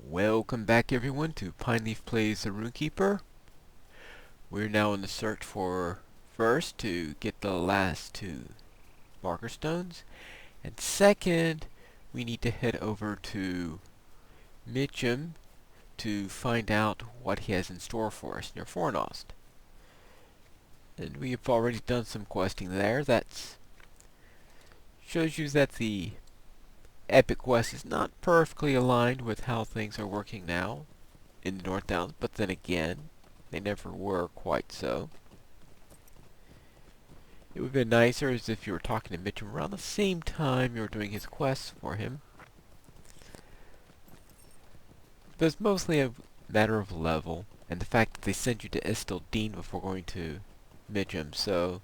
Welcome back everyone to Pineleaf Plays the Rune-keeper. We're now in the search for, first, to get the last 2 marker stones, and second, we need to head over to Mitchum to find out what he has in store for us near Fornost. And we have already done some questing there. That shows you that the Epic Quest is not perfectly aligned with how things are working now in the North Downs, but then again, they never were quite so. It would have been nicer as if you were talking to Mitchum around the same time you were doing his quests for him. But it's mostly a matter of level, and the fact that they sent you to Estildine before going to Mitchum, so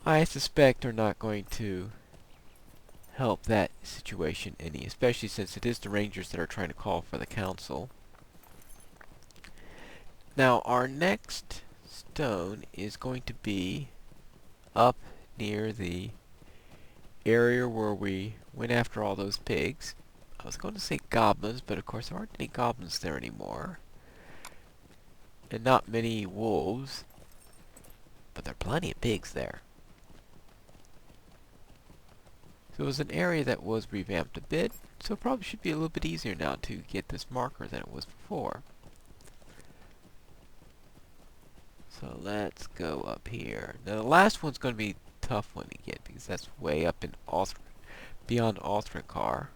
I suspect they're not going to help that situation any, especially since it is the rangers that are trying to call for the council. Now our next stone is going to be up near the area where we went after all those pigs. I was going to say goblins, but of course there aren't any goblins there anymore, and not many wolves, but there are plenty of pigs there. So it was an area that was revamped a bit, so it probably should be a little bit easier now to get this marker than it was before. So let's go up here. Now the last one's going to be a tough one to get because that's way up in beyond Orthrakar,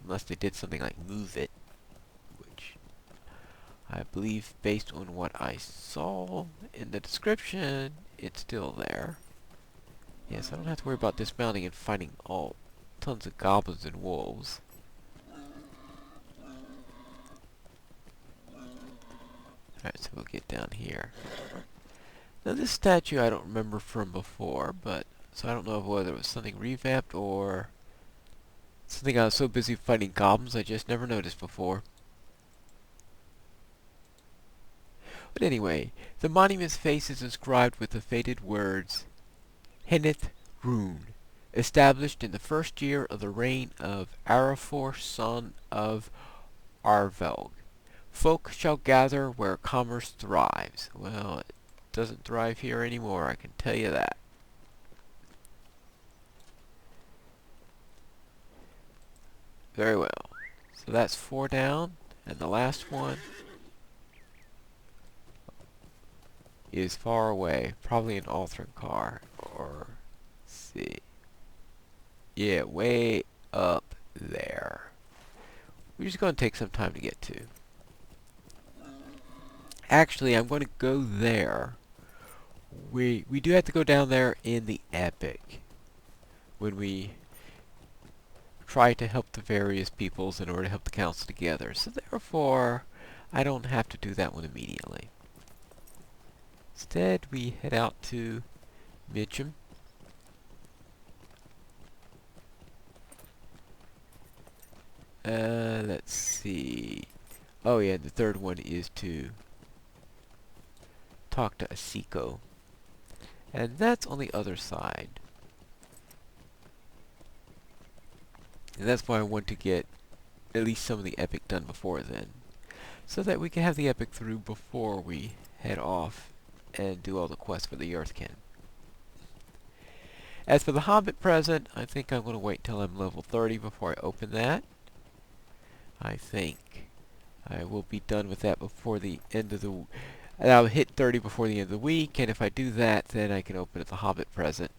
unless they did something like move it, which I believe based on what I saw in the description, it's still there. Yes, I don't have to worry about dismounting and fighting tons of goblins and wolves. Alright, so we'll get down here. Now this statue I don't remember from before, but so I don't know whether it was something revamped or something I was so busy fighting goblins I just never noticed before. But anyway, the monument's face is inscribed with the faded words, Henneth Rune, established in the first year of the reign of Arafor, son of Arvelg. Folk shall gather where commerce thrives. Well, it doesn't thrive here anymore, I can tell you that. Very well. So that's 4 down, and the last one is far away, probably in Orthrakar, or see. Yeah, way up there. We're just going to take some time to get to. Actually, I'm going to go there. We do have to go down there in the epic when we try to help the various peoples in order to help the council together. So therefore, I don't have to do that one immediately. Instead, we head out to Mitchum. Let's see. Oh yeah, the third one is to talk to Asiko. And that's on the other side. And that's why I want to get at least some of the epic done before then, so that we can have the epic through before we head off and do all the quests for the Earthkin. As for the Hobbit present, I think I'm going to wait till I'm level 30 before I open that. I think I will be done with that before the end of the and I'll hit 30 before the end of the week, and if I do that, then I can open up the Hobbit present.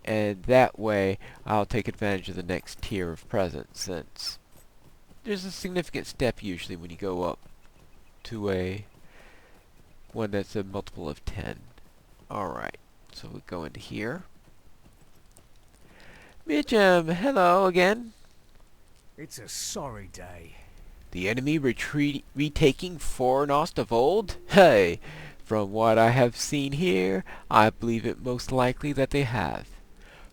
And that way, I'll take advantage of the next tier of presents, since there's a significant step usually when you go up to one that's a multiple of 10. Alright, so we'll go into here. Mitchum, hello again. It's a sorry day. The enemy retaking Fornost of old? Hey, from what I have seen here, I believe it most likely that they have.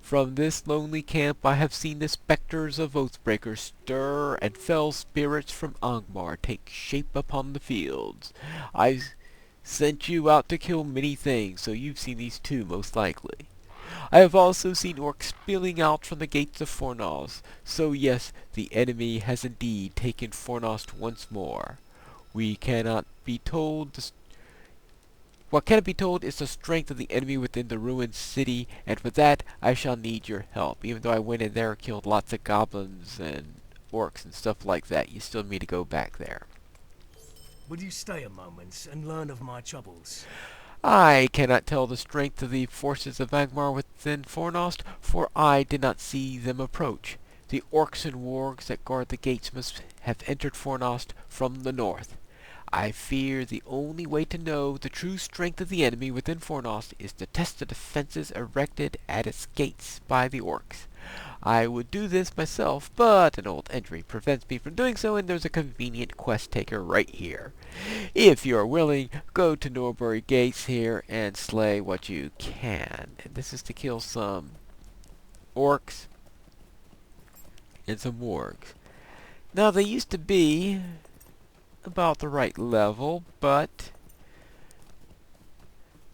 From this lonely camp I have seen the specters of Oathbreakers stir, and fell spirits from Angmar take shape upon the fields. I sent you out to kill many things, so you've seen these too, most likely. I have also seen orcs spilling out from the gates of Fornost. So yes, the enemy has indeed taken Fornost once more. We cannot be told what cannot be told is the strength of the enemy within the ruined city, and for that I shall need your help. Even though I went in there and killed lots of goblins and orcs and stuff like that, you still need me to go back there. Would you stay a moment and learn of my troubles? I cannot tell the strength of the forces of Angmar within Fornost, for I did not see them approach. The orcs and wargs that guard the gates must have entered Fornost from the north. I fear the only way to know the true strength of the enemy within Fornost is to test the defenses erected at its gates by the orcs. I would do this myself, but an old injury prevents me from doing so, and there's a convenient quest taker right here. If you are willing, go to Norbury Gates here and slay what you can. And this is to kill some orcs and some wargs. Now, they used to be about the right level, but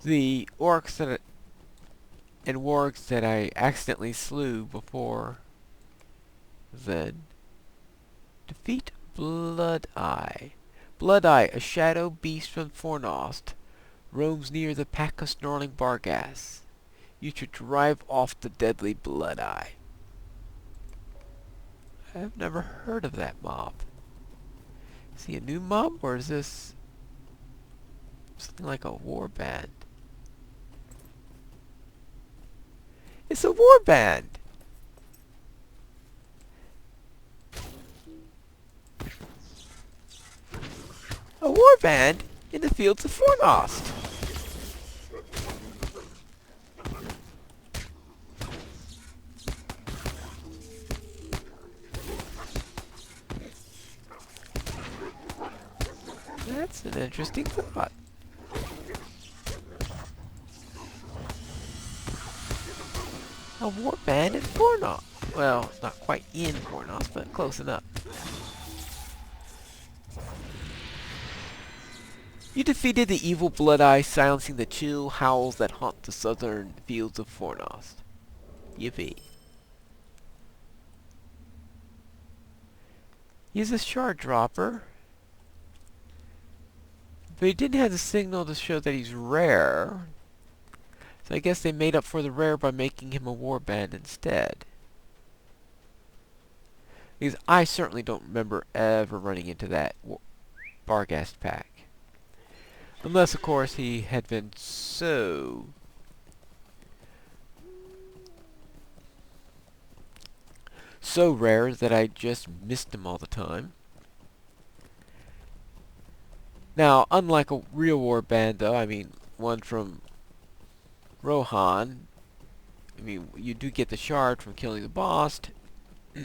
the orcs and wargs that I accidentally slew before then. Defeat Blood-Eye. Blood-Eye, a shadow beast from Fornost, roams near the pack of snarling Barghast. You should drive off the deadly Blood-Eye. I've never heard of that mob. Is he a new mob, or is this something like a war band? It's a war band! A war band in the fields of Fornost! That's an interesting thought. A war band in Fornost. Well, it's not quite in Fornost, but close enough. You defeated the evil Blood-Eye, silencing the chill howls that haunt the southern fields of Fornost. Yippee. He's a shard dropper. But he didn't have the signal to show that he's rare. So I guess they made up for the rare by making him a warband instead. Because I certainly don't remember ever running into that Barghast pack. Unless, of course, he had been so rare that I just missed him all the time. Now, unlike a real warband, though, I mean, one from Rohan, I mean, you do get the shard from killing the boss, but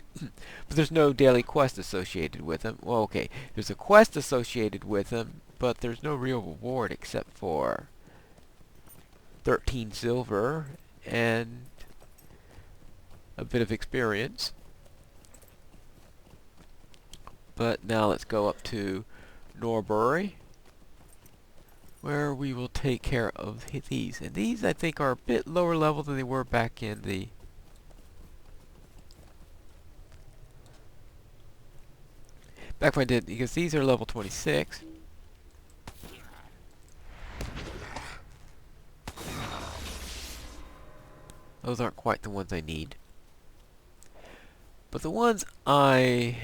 there's no daily quest associated with him. Well, okay, there's a quest associated with him, but there's no real reward except for 13 silver and a bit of experience. But now let's go up to Norbury, where we will take care of these. And these, I think, are a bit lower level than they were back in the when I did, because these are level 26. Those aren't quite the ones I need. But the ones right,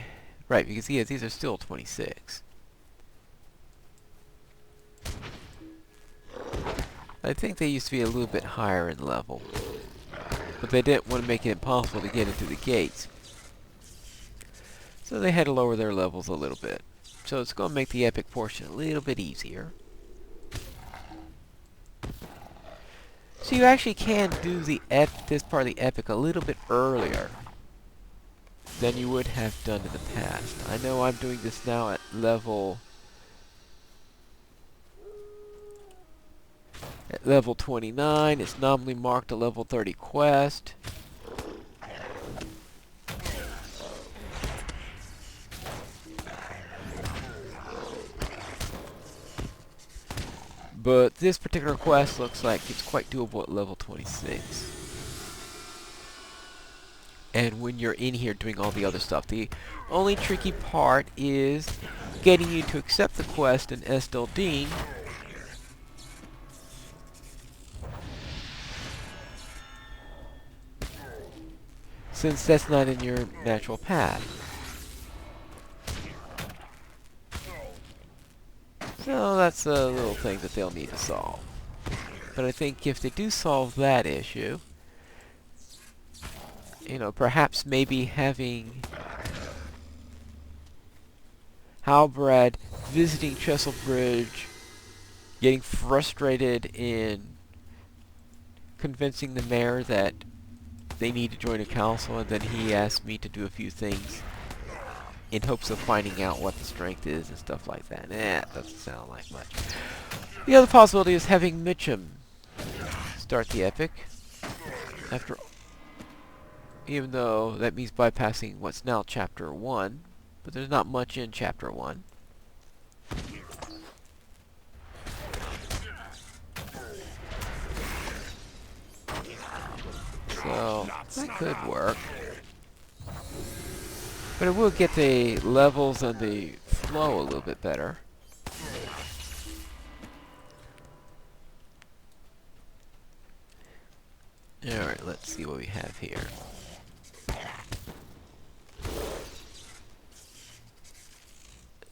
because yes, these are still 26. I think they used to be a little bit higher in level. But they didn't want to make it impossible to get into the gates. So they had to lower their levels a little bit. So it's going to make the epic portion a little bit easier. So you actually can do this part of the epic a little bit earlier than you would have done in the past. I know I'm doing this now at level 29. It's nominally marked a level 30 quest. But this particular quest looks like it's quite doable at level 26. And when you're in here doing all the other stuff, the only tricky part is getting you to accept the quest in Esdeldine, since that's not in your natural path. So that's a little thing that they'll need to solve. But I think if they do solve that issue, you know, perhaps maybe having Halbrad visiting Trestle Bridge, getting frustrated in convincing the mayor that they need to join a council, and then he asked me to do a few things in hopes of finding out what the strength is and stuff like that. That doesn't sound like much. The other possibility is having Mitchum start the epic, after, even though that means bypassing what's now Chapter 1, but there's not much in Chapter 1. So, that could work. But it will get the levels and the flow a little bit better. Alright, let's see what we have here.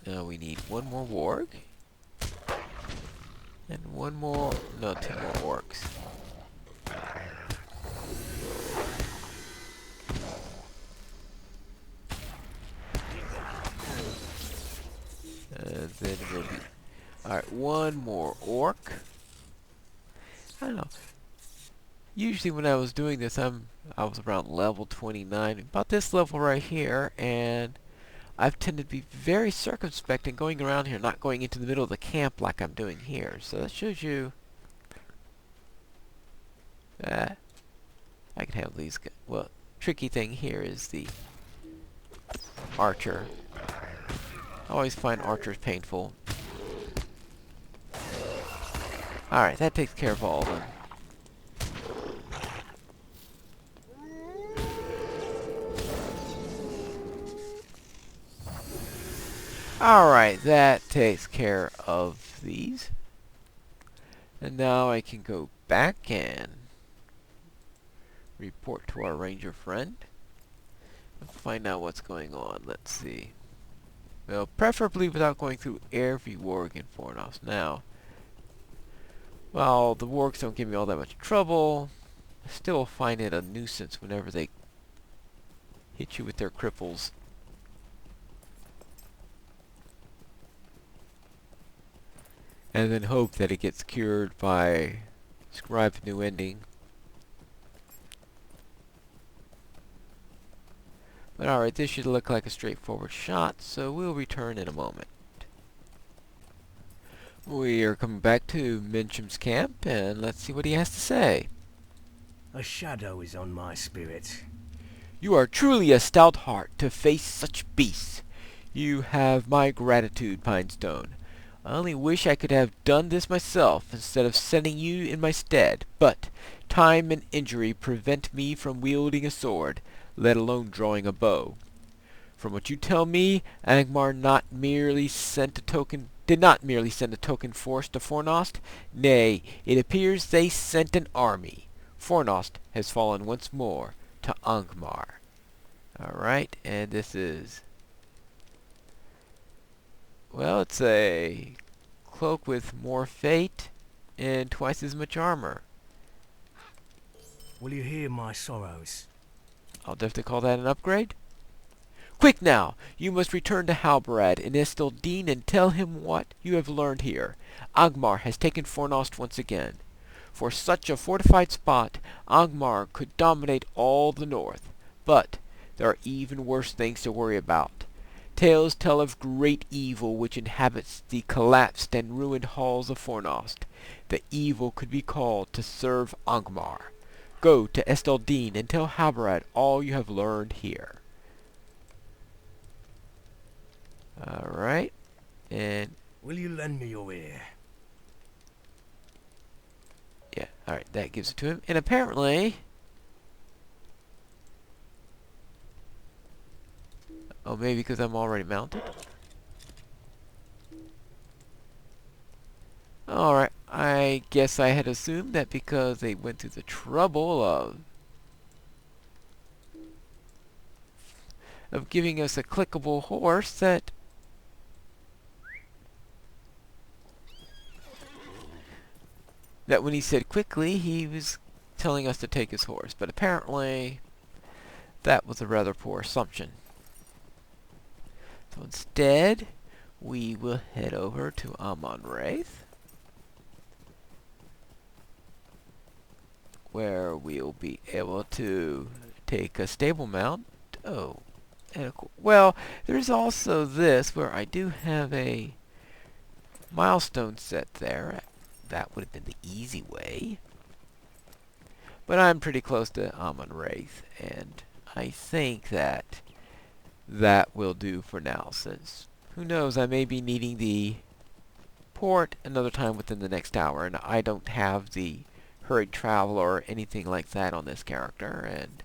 Now we need one more warg. And one more, no, two more orcs. And then we'll be, alright, one more orc. I don't know. Usually when I was doing this, I was around level 29, about this level right here, and I've tended to be very circumspect in going around here, not going into the middle of the camp like I'm doing here. So that shows you I can handle these guys. Well, tricky thing here is the archer. I always find archers painful. Alright, that takes care of all of them. Alright, that takes care of these. And now I can go back and report to our ranger friend and find out what's going on. Let's see. Well, preferably without going through every warg in Fornost. Now, while the wargs don't give me all that much trouble, I still find it a nuisance whenever they hit you with their cripples. And then hope that it gets cured by Scribe's new ending. But alright, this should look like a straightforward shot, so we'll return in a moment. We are coming back to Minchum's camp, and let's see what he has to say. A shadow is on my spirit. You are truly a stout heart to face such beasts. You have my gratitude, Pinestone. I only wish I could have done this myself instead of sending you in my stead, but time and injury prevent me from wielding a sword, let alone drawing a bow. From what you tell me, Angmar did not merely send a token force to Fornost. Nay, it appears they sent an army. Fornost has fallen once more to Angmar. Alright, and this is... well, it's a cloak with more fate and twice as much armor. Will you hear my sorrows? I'll definitely call that an upgrade. Quick now! You must return to Halbrad in Esdeldine and tell him what you have learned here. Angmar has taken Fornost once again. For such a fortified spot, Angmar could dominate all the north. But there are even worse things to worry about. Tales tell of great evil which inhabits the collapsed and ruined halls of Fornost. The evil could be called to serve Angmar. Go to Esdeldine and tell Halbrad all you have learned here. Alright, and... will you lend me your ear? Alright, that gives it to him. And apparently... Oh, maybe because I'm already mounted? Alright, I guess I had assumed that because they went through the trouble of giving us a clickable horse that when he said quickly, he was telling us to take his horse. But apparently, that was a rather poor assumption. So instead, we will head over to Amon-Wraith, where we'll be able to take a stable mount. Oh, and well, there's also this, where I do have a milestone set there. That would have been the easy way. But I'm pretty close to Amon-Wraith, and I think that will do for now, since, who knows, I may be needing the port another time within the next hour, and I don't have the hurried travel or anything like that on this character, and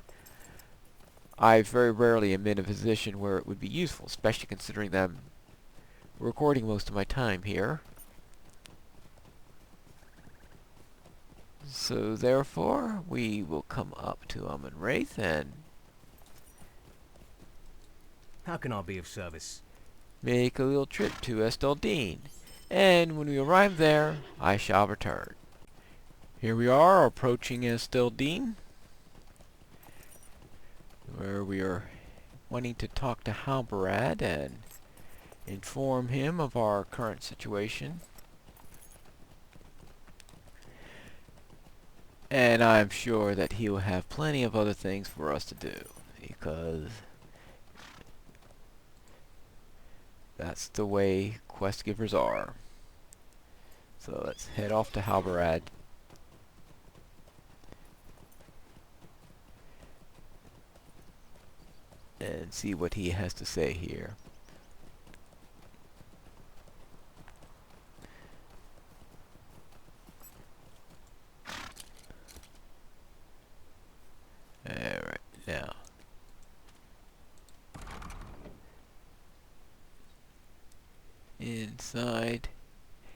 I very rarely am in a position where it would be useful, especially considering that I'm recording most of my time here. So therefore, we will come up to Amon-Wraith and How can I be of service? make a little trip to Esteldine. And when we arrive there, I shall return. Here we are, approaching Esteldine, where we are wanting to talk to Halberad and inform him of our current situation. And I'm sure that he will have plenty of other things for us to do, because that's the way quest givers are. So let's head off to Halberad. And see what he has to say here. Alright, now. Inside.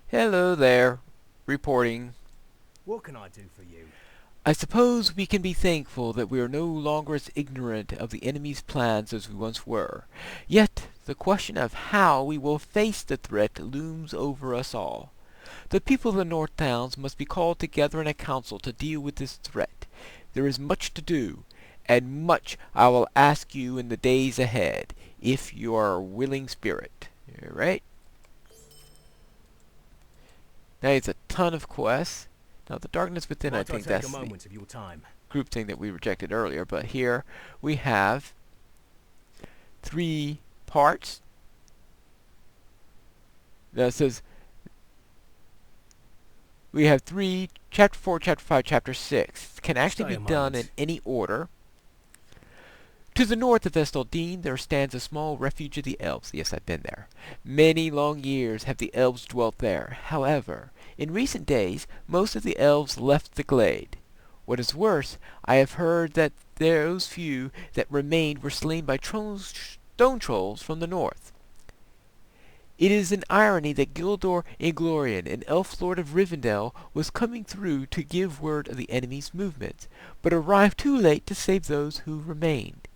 Hello there. Reporting. What can I do for you? I suppose we can be thankful that we are no longer as ignorant of the enemy's plans as we once were. Yet, the question of how we will face the threat looms over us all. The people of the North Towns must be called together in a council to deal with this threat. There is much to do, and much I will ask you in the days ahead, if you are a willing spirit. Alright? Now it's a ton of quests. Now the Darkness Within, I think that's the of your time. group thing that we rejected earlier, but here we have 3 parts. Now it says we have 3, Chapter 4, Chapter 5, Chapter 6. It can actually be done in any order. To the north of Esteldine there stands a small refuge of the elves. Yes, I've been there. Many long years have the elves dwelt there. However, in recent days, most of the elves left the glade. What is worse, I have heard that those few that remained were slain by stone trolls from the north. It is an irony that Gildor Inglorian, an elf lord of Rivendell, was coming through to give word of the enemy's movements, but arrived too late to save those who remained.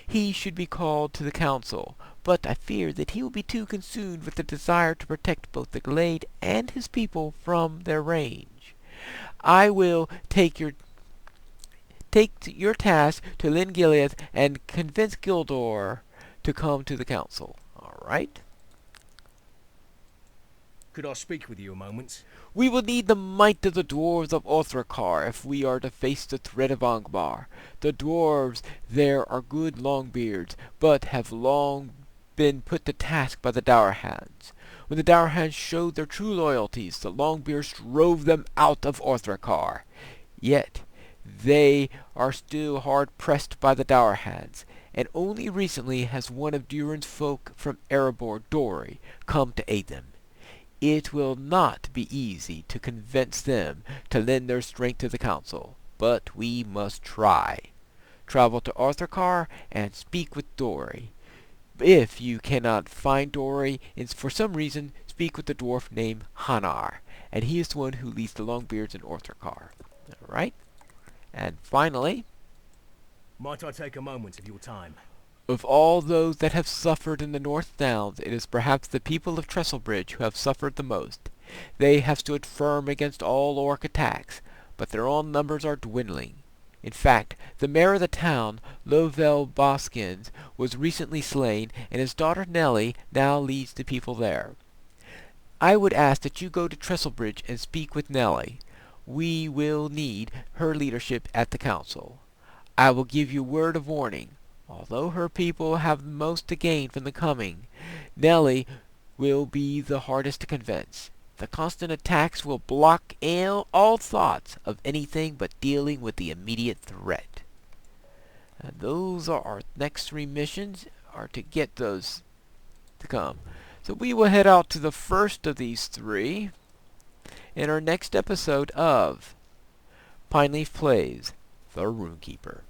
He should be called to the council, but I fear that he will be too consumed with the desire to protect both the glade and his people from their range. I will take your task to Lin-Gilead and convince Gildor to come to the council. All right? Could I speak with you a moment? We will need the might of the dwarves of Orthrakar if we are to face the threat of Angmar. The dwarves there are good Longbeards, but have long been put to task by the Dourhands. When the Dourhands showed their true loyalties, the Longbeards drove them out of Orthrakar. Yet they are still hard-pressed by the Dourhands, and only recently has one of Durin's folk from Erebor, Dori, come to aid them. It will not be easy to convince them to lend their strength to the council, but we must try. Travel to Arthurcar and speak with Dory. If you cannot find Dory, for some reason, speak with the dwarf named Hanar, and he is the one who leads the Longbeards in Arthurcar. Alright? And finally, Might I take a moment of your time? of all those that have suffered in the North Downs, it is perhaps the people of Trestlebridge who have suffered the most. They have stood firm against all orc attacks, but their own numbers are dwindling. In fact, the mayor of the town, Lovell Boskins, was recently slain, and his daughter Nellie now leads the people there. I would ask that you go to Trestlebridge and speak with Nellie. We will need her leadership at the council. I will give you word of warning. Although her people have the most to gain from the coming, Nellie will be the hardest to convince. The constant attacks will block all thoughts of anything but dealing with the immediate threat. And those are our next 3 missions, are to get those to come. So we will head out to the first of these 3 in our next episode of Pineleaf Plays the Rune-keeper.